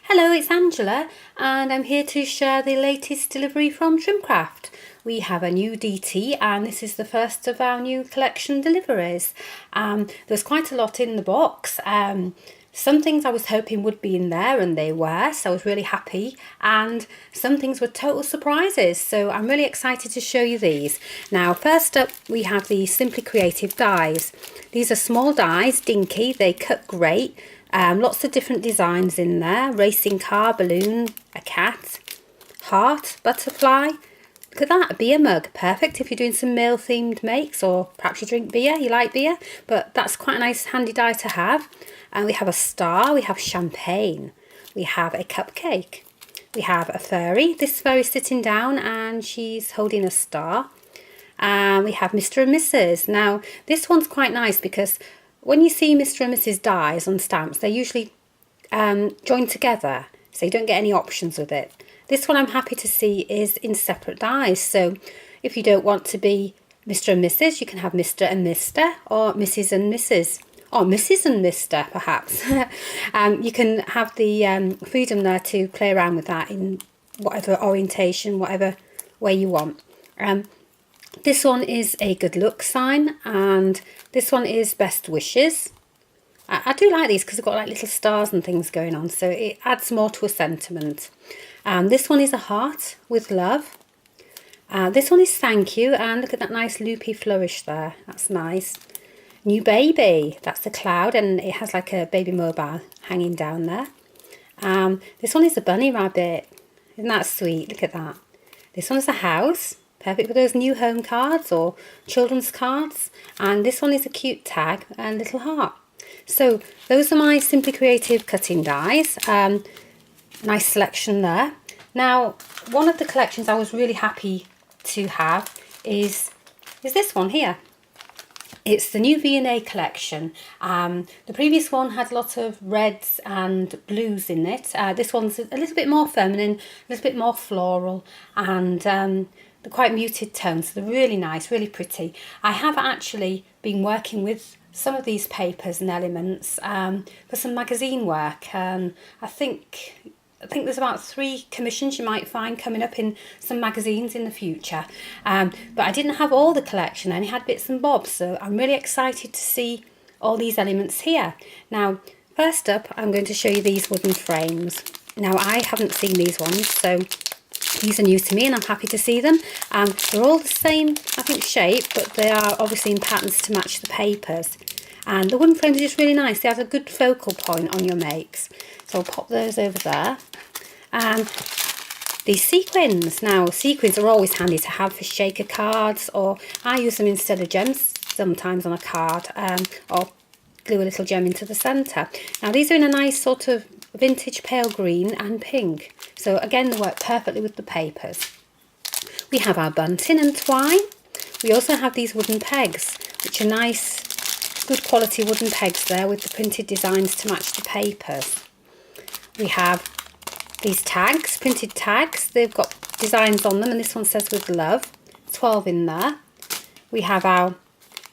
Hello, it's Angela and I'm here to share the latest delivery from Trimcraft. We have a new DT and this is the first of our new collection deliveries. There's quite a lot in the box. Some things I was hoping would be in there and they were, so I was really happy, and some things were total surprises, so I'm really excited to show you these. Now first up we have the Simply Creative dies. These are small dies, dinky, they cut great. Lots of different designs in there. Racing car, balloon, a cat, heart, butterfly. Look at that, a beer mug. Perfect if you're doing some meal themed makes, or perhaps you drink beer, you like beer. But that's quite a nice handy die to have. And we have a star, we have champagne. We have a cupcake. We have a fairy. This fairy's sitting down and she's holding a star. And we have Mr. and Mrs. Now this one's quite nice because when you see Mr. and Mrs. dies on stamps, they're usually joined together, so you don't get any options with it. This one I'm happy to see is in separate dies, so if you don't want to be Mr. and Mrs., you can have Mr. and Mr. or Mrs. and Mrs. or Mrs. and Mr. perhaps. You can have the freedom there to play around with that in whatever orientation, whatever way you want. This one is a good luck sign, and this one is best wishes. I do like these because they've got like little stars and things going on, so it adds more to a sentiment. This one is a heart with love. This one is thank you, and look at that nice loopy flourish there. That's nice. New baby, that's the cloud, and it has like a baby mobile hanging down there. This one is a bunny rabbit. Isn't that sweet? Look at that. This one's a house. Perfect for those new home cards or children's cards. And this one is a cute tag and little heart. So those are my Simply Creative cutting dies. Nice selection there. Now, one of the collections I was really happy to have is this one here. It's the new V&A collection. The previous one had lots of reds and blues in it. This one's a little bit more feminine, a little bit more floral, and they're quite muted tones. So they're really nice, really pretty. I have actually been working with some of these papers and elements for some magazine work. I think there's about 3 commissions you might find coming up in some magazines in the future. But I didn't have all the collection, I only had bits and bobs, so I'm really excited to see all these elements here. Now, first up, I'm going to show you these wooden frames. Now, I haven't seen these ones, so these are new to me and I'm happy to see them. They're all the same, I think, shape, but they are obviously in patterns to match the papers. And the wooden frames are just really nice. They have a good focal point on your makes. So I'll pop those over there. And these sequins. Now, sequins are always handy to have for shaker cards, or I use them instead of gems sometimes on a card, or glue a little gem into the centre. Now, these are in a nice sort of vintage pale green and pink. So again, they work perfectly with the papers. We have our bunting and twine. We also have these wooden pegs, which are nice, good quality wooden pegs there with the printed designs to match the papers. We have these tags, printed tags. They've got designs on them, and this one says with love. 12 in there. We have our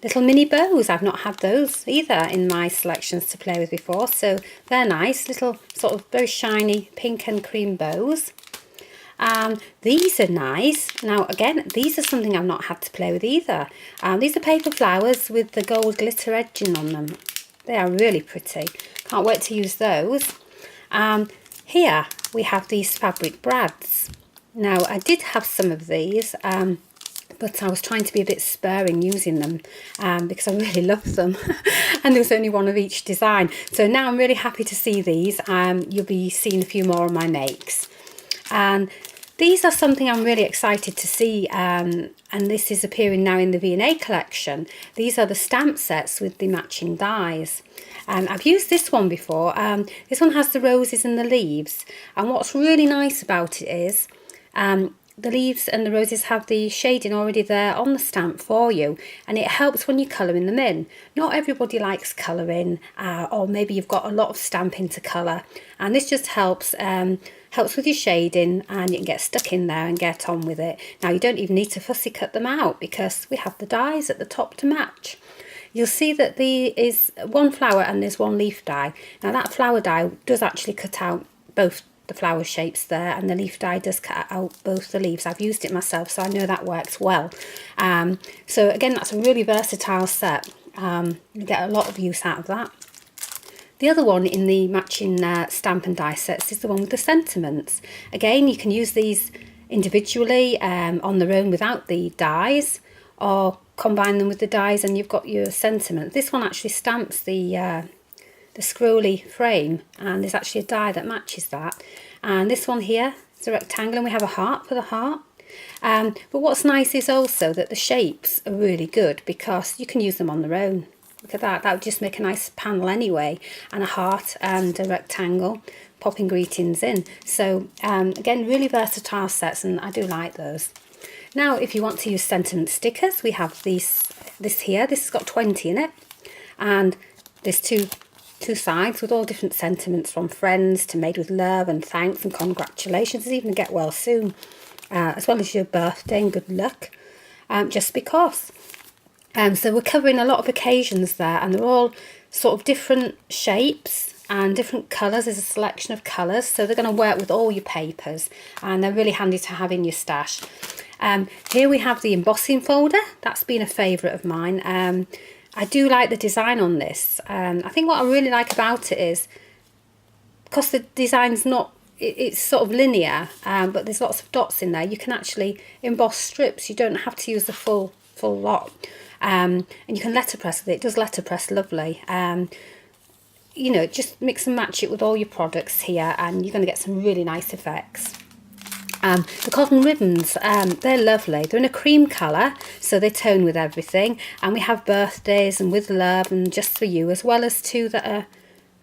little mini bows. I've not had those either in my selections to play with before, so they're nice. Little sort of very shiny pink and cream bows. These are nice. Now again, these are something I've not had to play with either. These are paper flowers with the gold glitter edging on them. They are really pretty. Can't wait to use those. Here we have these fabric brads. Now I did have some of these, but I was trying to be a bit sparing using them because I really love them. And there was only one of each design. So now I'm really happy to see these. You'll be seeing a few more of my makes. And these are something I'm really excited to see, and this is appearing now in the V&A collection. These are the stamp sets with the matching dies. I've used this one before. This one has the roses and the leaves, and what's really nice about it is the leaves and the roses have the shading already there on the stamp for you, and it helps when you're colouring them in. Not everybody likes colouring, or maybe you've got a lot of stamping to colour, and this just helps with your shading, and you can get stuck in there and get on with it. Now you don't even need to fussy cut them out because we have the dies at the top to match. You'll see that there is one flower and there's one leaf die. Now that flower die does actually cut out both the flower shapes there, and the leaf die does cut out both the leaves. I've used it myself, so I know that works well. So again, that's a really versatile set. You get a lot of use out of that. The other one in the matching stamp and die sets is the one with the sentiments. Again, you can use these individually on their own without the dies, or combine them with the dies and you've got your sentiment. This one actually stamps the scrolly frame, and there's actually a die that matches that. And this one here is a rectangle, and we have a heart for the heart. But what's nice is also that the shapes are really good because you can use them on their own. Look at that, that would just make a nice panel anyway, and a heart and a rectangle, popping greetings in. So again, really versatile sets, and I do like those. Now if you want to use sentiment stickers, we have this here. This has got 20 in it, and there's two sides with all different sentiments, from friends to made with love and thanks and congratulations. There's even a get well soon, as well as your birthday and good luck, just because. So we're covering a lot of occasions there, and they're all sort of different shapes and different colours. There's a selection of colours, so they're going to work with all your papers, and they're really handy to have in your stash. Here we have the embossing folder. That's been a favourite of mine. I do like the design on this. I think what I really like about it is, because the design's not, it's sort of linear, but there's lots of dots in there. You can actually emboss strips. You don't have to use the full lot. And you can letterpress with it. It does letterpress lovely. You know, just mix and match it with all your products here, and you're going to get some really nice effects. The cotton ribbons, they're lovely. They're in a cream colour, so they tone with everything. And we have birthdays and with love and just for you, as well as two that are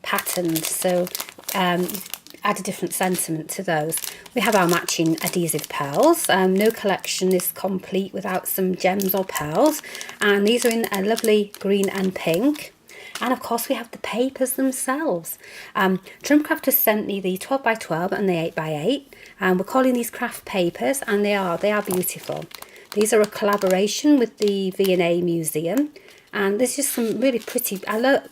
patterned. So add a different sentiment to those. We have our matching adhesive pearls. No collection is complete without some gems or pearls. And these are in a lovely green and pink. And of course we have the papers themselves. Trimcraft has sent me the 12x12 and the 8x8, and we're calling these craft papers, and they are beautiful. These are a collaboration with the V&A Museum, and there's just some really pretty,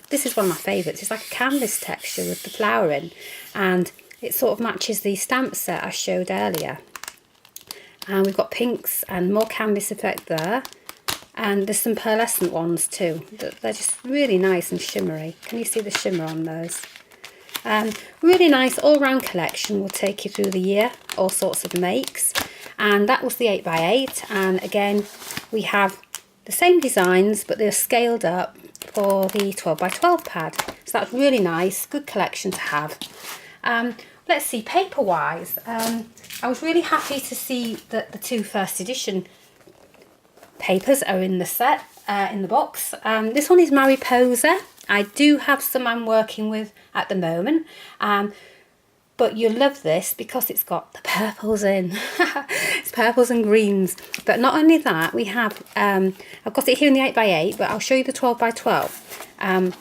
this is one of my favourites. It's like a canvas texture with the flowering, and it sort of matches the stamp set I showed earlier. And we've got pinks and more canvas effect there. And there's some pearlescent ones too. They're just really nice and shimmery. Can you see the shimmer on those? Really nice all-round collection. Will take you through the year, all sorts of makes. And that was the 8x8. And again, we have the same designs, but they're scaled up for the 12x12 pad. So that's really nice, good collection to have. Let's see, paper-wise, I was really happy to see that the two first edition papers are in the set, in the box. This one is Mariposa. I do have some I'm working with at the moment, but you'll love this because it's got the purples in. It's purples and greens. But not only that, we have, I've got it here in the 8x8, but I'll show you the 12x12.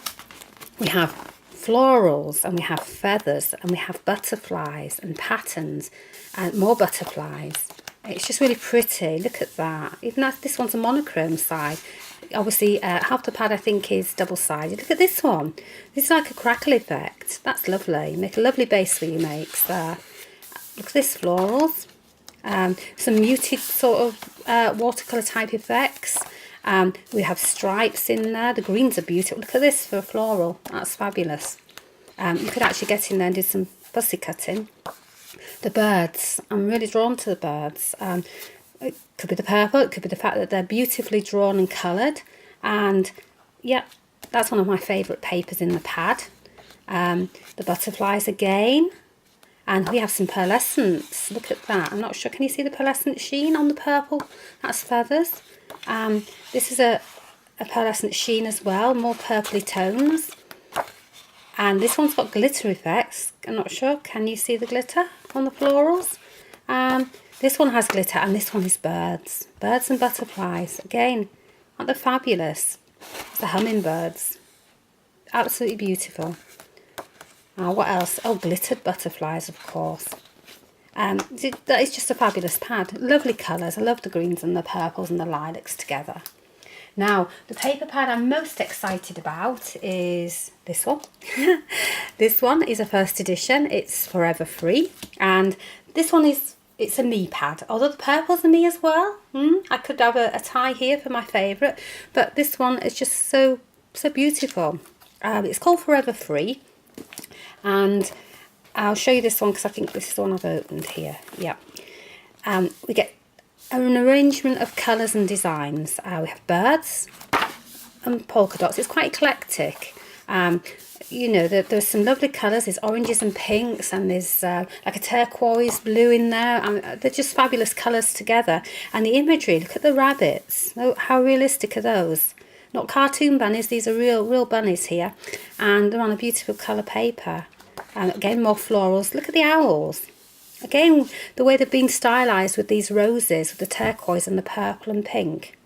We have florals, and we have feathers, and we have butterflies and patterns and more butterflies. It's just really pretty. Look at that. Even though this one's a monochrome side, obviously half the pad I think is double-sided. Look at this one. This is like a crackle effect. That's lovely. Make a lovely base for your makes there. Look at this, florals. Some muted sort of watercolour type effects. We have stripes in there. The greens are beautiful. Look at this for a floral. That's fabulous. You could actually get in there and do some fussy cutting. The birds, I'm really drawn to the birds. It could be the purple, it could be the fact that they're beautifully drawn and coloured. And yeah, that's one of my favourite papers in the pad. The butterflies again. And we have some pearlescence. Look at that. I'm not sure, can you see the pearlescent sheen on the purple? That's feathers. This is a pearlescent sheen as well, more purpley tones. And this one's got glitter effects. I'm not sure, can you see the glitter on the florals? This one has glitter, and this one is birds. Birds and butterflies. Again, aren't they fabulous? It's the hummingbirds. Absolutely beautiful. What else? Oh, glittered butterflies, of course. That is just a fabulous pad. Lovely colours. I love the greens and the purples and the lilacs together. Now, the paper pad I'm most excited about is this one. This one is a first edition. It's forever free. And this one it's a me pad. Although the purple's a me as well. I could have a tie here for my favourite. But this one is just so beautiful. It's called Forever Free. And I'll show you this one because I think this is the one I've opened here. Yeah. We get an arrangement of colours and designs. We have birds and polka dots. It's quite eclectic. You know, there's some lovely colours. There's oranges and pinks, and there's like a turquoise blue in there. They're just fabulous colours together. And the imagery, look at the rabbits. How realistic are those? Not cartoon bunnies, these are real bunnies here. And they're on a beautiful colour paper. And again, more florals. Look at the owls. Again, the way they've been stylised with these roses, with the turquoise and the purple and pink.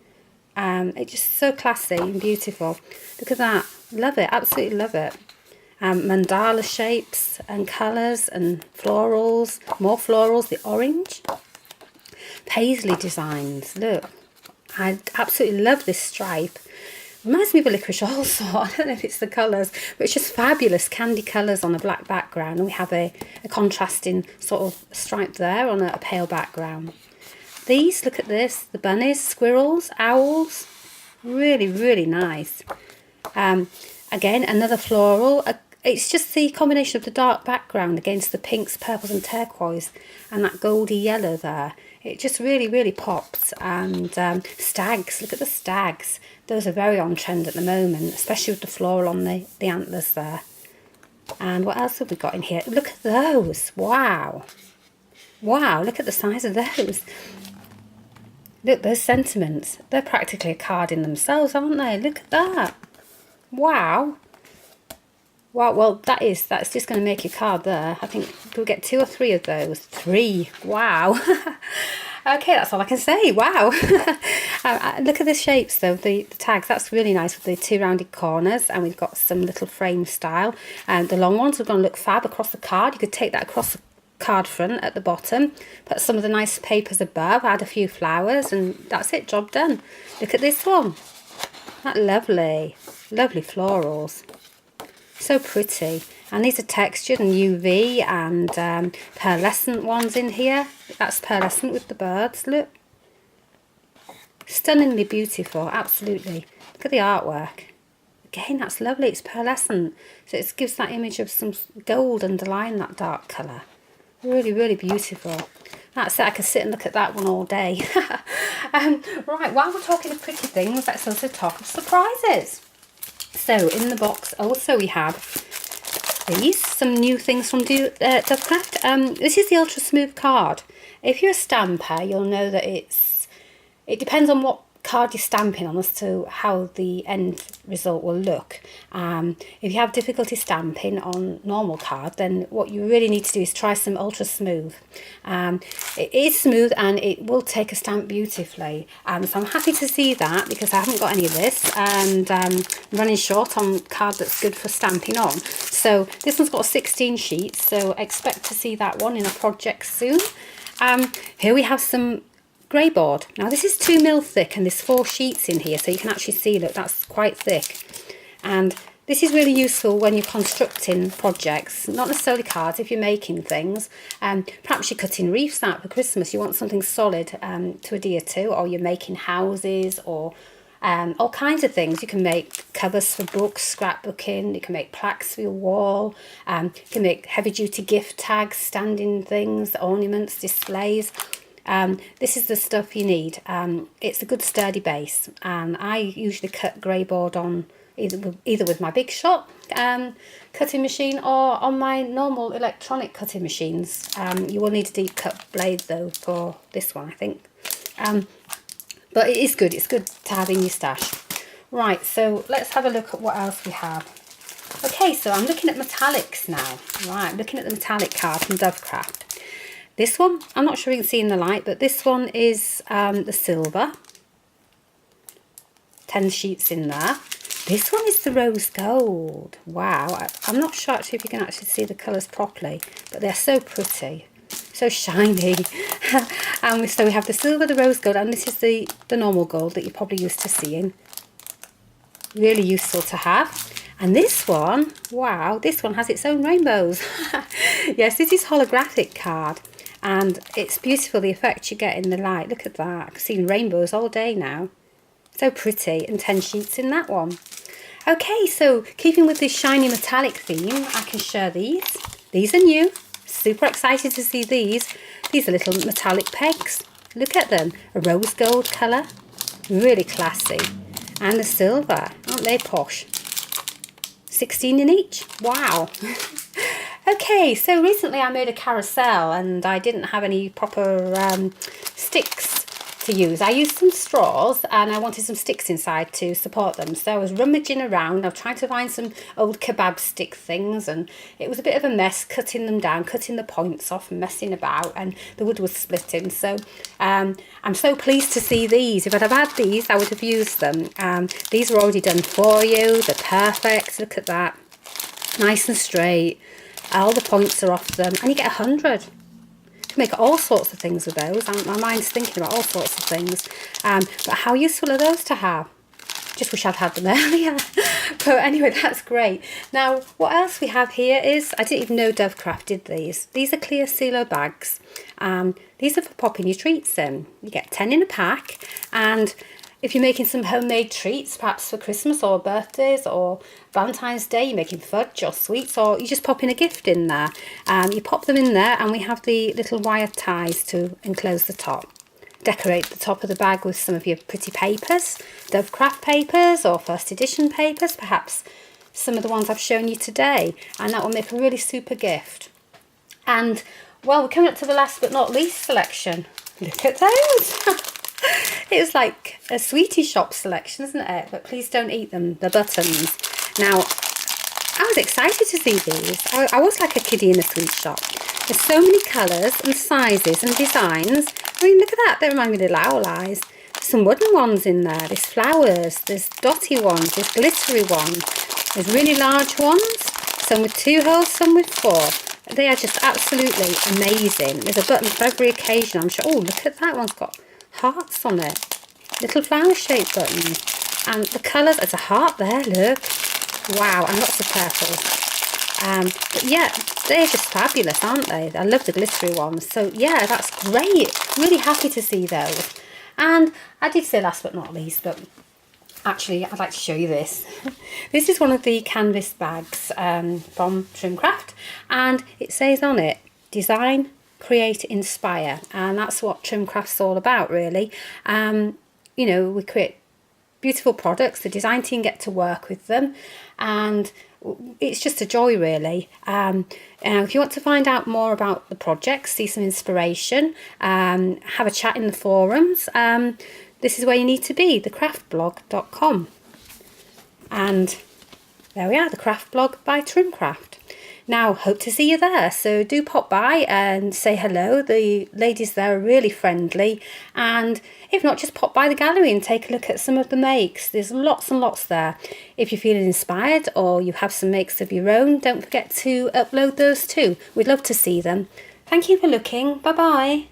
It's just so classy and beautiful. Look at that. Love it. Absolutely love it. Mandala shapes and colours and florals. More florals. The orange. Paisley designs. Look. I absolutely love this stripe. Reminds me of a licorice also. I don't know if it's the colours, but it's just fabulous candy colours on a black background. And we have a contrasting sort of stripe there on a pale background. These, look at this, the bunnies, squirrels, owls, really nice. Again, another floral. It's just the combination of the dark background against the pinks, purples and turquoise and that goldy yellow there. It just really pops. And stags, look at the stags. Those are very on trend at the moment, especially with the floral on the antlers there. And what else have we got in here? Look at those. Wow, look at the size of those. Look, those sentiments. They're practically a card in themselves, aren't they? Look at that. Wow, well, that's just going to make your card there. I think we'll get 2 or 3 of those. 3. Wow. Okay, that's all I can say. Wow. Look at the shapes though, the tags. That's really nice with the 2 rounded corners, and we've got some little frame style. And the long ones are going to look fab across the card. You could take that across the card front at the bottom, put some of the nice papers above, add a few flowers, and that's it, job done. Look at this one. That lovely florals. So pretty. And these are textured and UV and pearlescent ones in here. That's pearlescent with the birds, look. Stunningly beautiful, absolutely. Look at the artwork. Again, that's lovely, it's pearlescent. So it gives that image of some gold underlying that dark colour. Really beautiful. That's it, I could sit and look at that one all day. Right, while we're talking of pretty things, let's also talk of surprises. So in the box also we have some new things from Trimcraft. This is the Ultra Smooth card. If you're a stamper, you'll know that it depends on what card you're stamping on as to how the end result will look. If you have difficulty stamping on normal card, then what you really need to do is try some Ultra Smooth. It is smooth and it will take a stamp beautifully. So I'm happy to see that because I haven't got any of this, and I'm running short on card that's good for stamping on. So this one's got 16 sheets, so expect to see that one in a project soon. Here we have some grey board. Now this is 2mm thick and there's 4 sheets in here, so you can actually see, look, that's quite thick. And this is really useful when you're constructing projects, not necessarily cards, if you're making things. Perhaps you're cutting wreaths out for Christmas, you want something solid to adhere to, or you're making houses, or all kinds of things. You can make covers for books, scrapbooking, you can make plaques for your wall, you can make heavy duty gift tags, standing things, ornaments, displays. This is the stuff you need. It's a good sturdy base, and I usually cut grey board on either with my Big Shot cutting machine or on my normal electronic cutting machines. You will need a deep cut blade though for this one, I think. But it is good. It's good to have in your stash. Right, so let's have a look at what else we have. Okay, so I'm looking at metallics now. Right, I'm looking at the metallic card from Trimcraft. This one, I'm not sure you can see in the light, but this one is the silver. 10 sheets in there. This one is the rose gold. Wow, I'm not sure actually if you can actually see the colours properly, but they're so pretty, so shiny. So we have the silver, the rose gold, and this is the normal gold that you're probably used to seeing. Really useful to have. And this one, wow, this one has its own rainbows. Yes, this is holographic card. And it's beautiful, the effect you get in the light. Look at that. I've seen rainbows all day now. So pretty. And 10 sheets in that one. Okay, so keeping with this shiny metallic theme, I can share these. These are new. Super excited to see these. These are little metallic pegs. Look at them. A rose gold colour. Really classy. And the silver. Aren't they posh? 16 in each. Wow. Okay, so recently I made a carousel and I didn't have any proper sticks to use. I used some straws and I wanted some sticks inside to support them. So I was rummaging around. I was trying to find some old kebab stick things and it was a bit of a mess cutting them down, cutting the points off and messing about, and the wood was splitting. So I'm so pleased to see these. If I'd have had these, I would have used them. These are already done for you. They're perfect. Look at that. Nice and straight. All the points are off them and you get 100. You can make all sorts of things with those. My mind's thinking about all sorts of things. But how useful are those to have? Just wish I'd had them earlier. But anyway, that's great. Now, what else we have here is, I didn't even know Trimcraft did these. These are clear sealer bags. These are for popping your treats in. You get 10 in a pack, and if you're making some homemade treats, perhaps for Christmas or birthdays or Valentine's Day, you're making fudge or sweets, or you just pop in a gift in there. You pop them in there, and we have the little wire ties to enclose the top. Decorate the top of the bag with some of your pretty papers, Trimcraft papers or first edition papers, perhaps some of the ones I've shown you today, and that will make a really super gift. And, well, we're coming up to the last but not least selection. Look at those! It was like a sweetie shop selection, isn't it? But please don't eat them, the buttons. Now, I was excited to see these. I was like a kiddie in a sweet shop. There's so many colours and sizes and designs. I mean, look at that. They remind me of little owl eyes. There's some wooden ones in there. There's flowers. There's dotty ones. There's glittery ones. There's really large ones. Some with 2 holes, some with 4. They are just absolutely amazing. There's a button for every occasion, I'm sure. Oh, look at that. One's got hearts on it. Little flower-shaped buttons. And the colours, there's a heart there, look. Wow, and lots of purple. But yeah, they're just fabulous, aren't they? I love the glittery ones. So yeah, that's great. Really happy to see those. And I did say last but not least, but actually I'd like to show you this. This is one of the canvas bags from Trimcraft, and it says on it, design, create, inspire, and that's what Trimcraft's all about, really. You know, we create beautiful products, the design team get to work with them, and it's just a joy, really. If you want to find out more about the projects, see some inspiration, have a chat in the forums, this is where you need to be, thecraftblog.com. And there we are, the craft blog by Trimcraft. Now, hope to see you there, so do pop by and say hello. The ladies there are really friendly, and if not, just pop by the gallery and take a look at some of the makes. There's lots and lots there. If you're feeling inspired or you have some makes of your own, don't forget to upload those too. We'd love to see them. Thank you for looking. Bye bye.